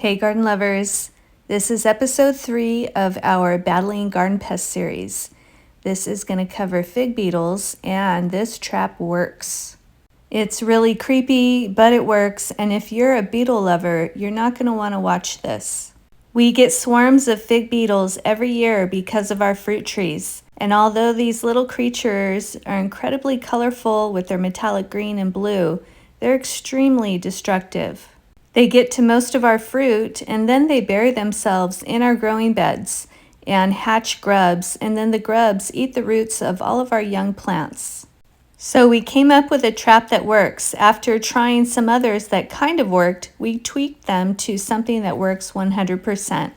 Hey garden lovers, this is episode 3 of our Battling Garden Pest series. This is going to cover fig beetles, and this trap works. It's really creepy, but it works, and if you're a beetle lover, you're not going to want to watch this. We get swarms of fig beetles every year because of our fruit trees, and although these little creatures are incredibly colorful with their metallic green and blue, they're extremely destructive. They get to most of our fruit, and then they bury themselves in our growing beds and hatch grubs, and then the grubs eat the roots of all of our young plants. So we came up with a trap that works. After trying some others that kind of worked, we tweaked them to something that works 100%.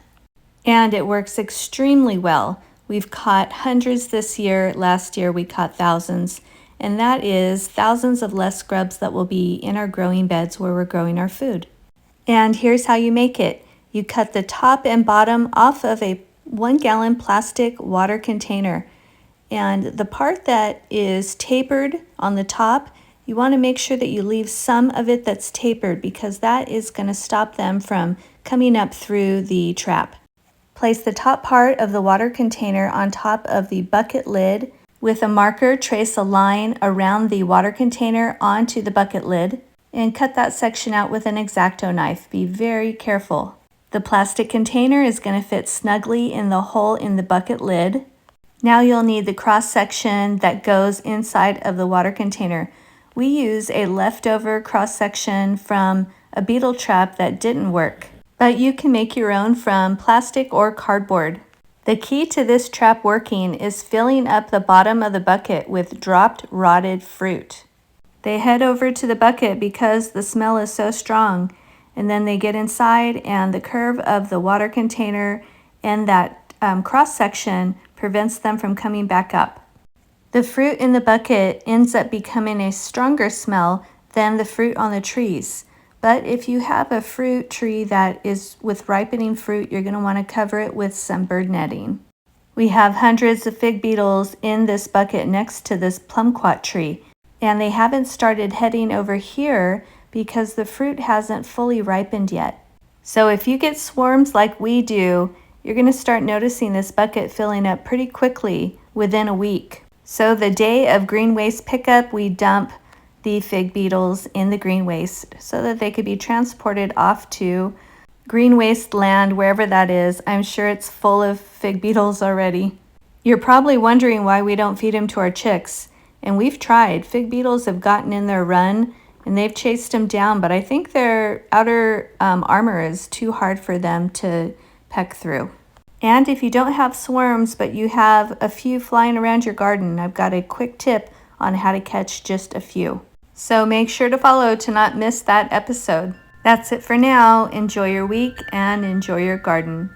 And it works extremely well. We've caught hundreds this year. Last year we caught thousands. And that is thousands of less grubs that will be in our growing beds where we're growing our food. And here's how you make it. You cut the top and bottom off of a 1-gallon plastic water container. And the part that is tapered on the top, you want to make sure that you leave some of it that's tapered because that is going to stop them from coming up through the trap. Place the top part of the water container on top of the bucket lid. With a marker, trace a line around the water container onto the bucket lid, and cut that section out with an X-Acto knife. Be very careful. The plastic container is going to fit snugly in the hole in the bucket lid. Now you'll need the cross section that goes inside of the water container. We use a leftover cross section from a beetle trap that didn't work, but you can make your own from plastic or cardboard. The key to this trap working is filling up the bottom of the bucket with dropped rotted fruit. They head over to the bucket because the smell is so strong, and then they get inside, and the curve of the water container and that cross section prevents them from coming back up. The fruit in the bucket ends up becoming a stronger smell than the fruit on the trees. But if you have a fruit tree that is with ripening fruit, you're going to want to cover it with some bird netting. We have hundreds of fig beetles in this bucket next to this plumquat tree. And they haven't started heading over here because the fruit hasn't fully ripened yet. So if you get swarms like we do, you're going to start noticing this bucket filling up pretty quickly within a week. So the day of green waste pickup, we dump the fig beetles in the green waste so that they could be transported off to green waste land, wherever that is. I'm sure it's full of fig beetles already. You're probably wondering why we don't feed them to our chicks. And we've tried. Fig beetles have gotten in their run and they've chased them down, but I think their outer armor is too hard for them to peck through. And if you don't have swarms, but you have a few flying around your garden, I've got a quick tip on how to catch just a few. So make sure to follow to not miss that episode. That's it for now. Enjoy your week and enjoy your garden.